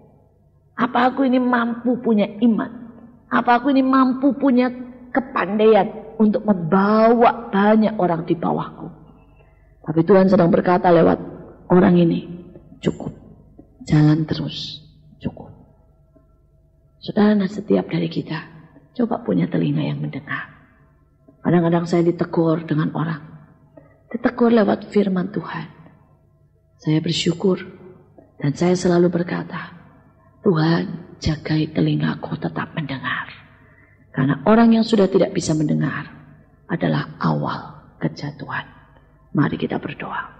Apa aku ini mampu punya iman? Apa aku ini mampu punya kepandaian untuk membawa banyak orang di bawahku? Tapi Tuhan sedang berkata lewat orang ini, cukup. Jalan terus, cukup. Saudara, setiap dari kita coba punya telinga yang mendengar. Kadang-kadang saya ditegur dengan orang. Ditegur lewat firman Tuhan. Saya bersyukur dan saya selalu berkata, Tuhan, jagai telingaku tetap mendengar. Karena orang yang sudah tidak bisa mendengar adalah awal kejatuhan. Mari kita berdoa.